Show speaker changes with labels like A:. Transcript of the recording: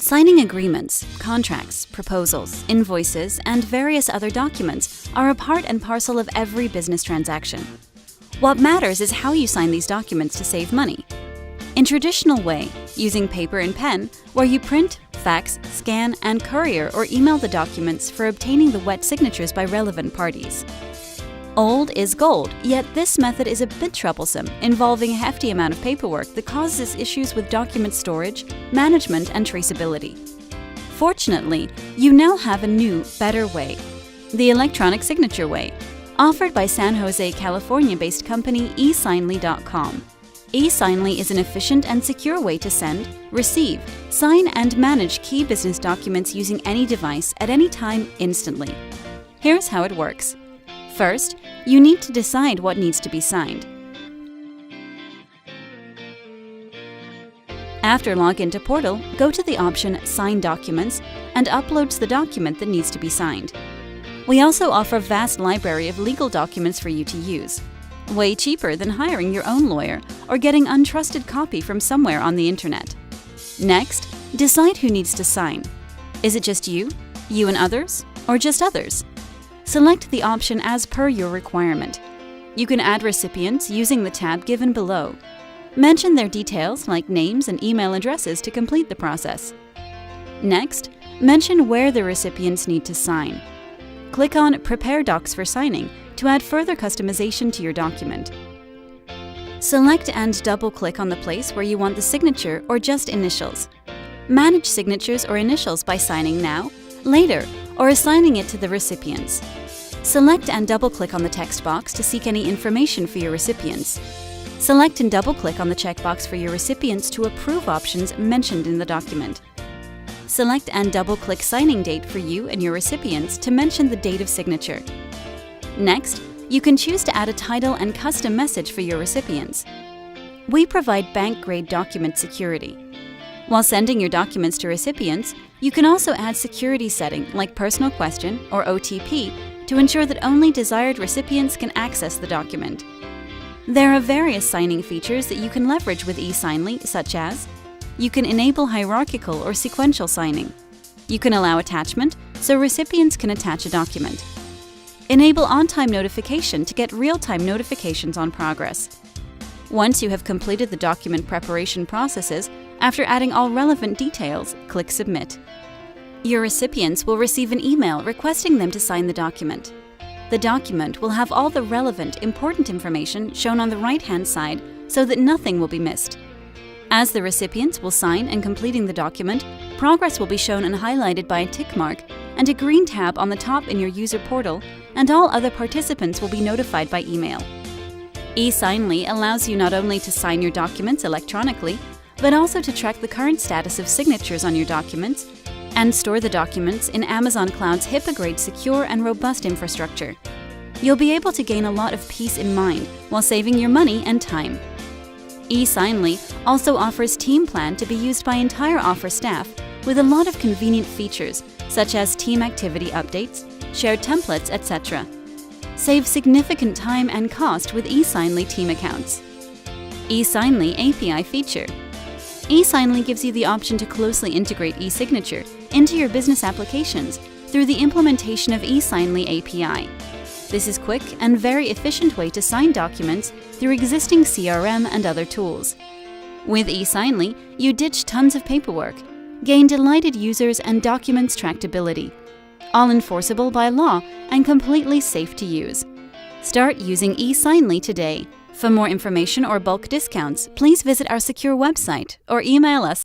A: Signing agreements, contracts, proposals, invoices, and various other documents are a part and parcel of every business transaction. What matters is how you sign these documents to save money. In traditional way, using paper and pen, where you print, fax, scan, and courier or email the documents for obtaining the wet signatures by relevant parties. Old is gold, yet this method is a bit troublesome, involving a hefty amount of paperwork that causes issues with document storage, management, and traceability. Fortunately, you now have a new, better way, the electronic signature way, offered by San Jose, California-based company eSignly.com. eSignly is an efficient and secure way to send, receive, sign, and manage key business documents using any device at any time instantly. Here's how it works. First, you need to decide what needs to be signed. After login to Portal, go to the option Sign Documents and uploads the document that needs to be signed. We also offer a vast library of legal documents for you to use, way cheaper than hiring your own lawyer or getting untrusted copy from somewhere on the internet. Next, decide who needs to sign. Is it just you and others, or just others? Select the option as per your requirement. You can add recipients using the tab given below. Mention their details like names and email addresses to complete the process. Next, mention where the recipients need to sign. Click on Prepare Docs for signing to add further customization to your document. Select and double-click on the place where you want the signature or just initials. Manage signatures or initials by signing now, later, or assigning it to the recipients. Select and double-click on the text box to seek any information for your recipients. Select and double-click on the checkbox for your recipients to approve options mentioned in the document. Select and double-click signing date for you and your recipients to mention the date of signature. Next, you can choose to add a title and custom message for your recipients. We provide bank-grade document security. While sending your documents to recipients, you can also add security setting like personal question or OTP to ensure that only desired recipients can access the document. There are various signing features that you can leverage with eSignly, such as you can enable hierarchical or sequential signing. You can allow attachment so recipients can attach a document. Enable on-time notification to get real-time notifications on progress. Once you have completed the document preparation processes, after adding all relevant details, click Submit. Your recipients will receive an email requesting them to sign the document. The document will have all the relevant, important information shown on the right-hand side so that nothing will be missed. As the recipients will sign and completing the document, progress will be shown and highlighted by a tick mark and a green tab on the top in your user portal, and all other participants will be notified by email. eSignly allows you not only to sign your documents electronically, but also to track the current status of signatures on your documents and store the documents in Amazon Cloud's HIPAA-grade secure and robust infrastructure. You'll be able to gain a lot of peace in mind while saving your money and time. eSignly also offers Team Plan to be used by entire offer staff with a lot of convenient features such as team activity updates, shared templates, etc. Save significant time and cost with eSignly team accounts. eSignly API feature. eSignly gives you the option to closely integrate eSignature into your business applications through the implementation of eSignly API. This is quick and very efficient way to sign documents through existing CRM and other tools. With eSignly, you ditch tons of paperwork, gain delighted users and documents tractability, all enforceable by law and completely safe to use. Start using eSignly today. For more information or bulk discounts, please visit our secure website or email us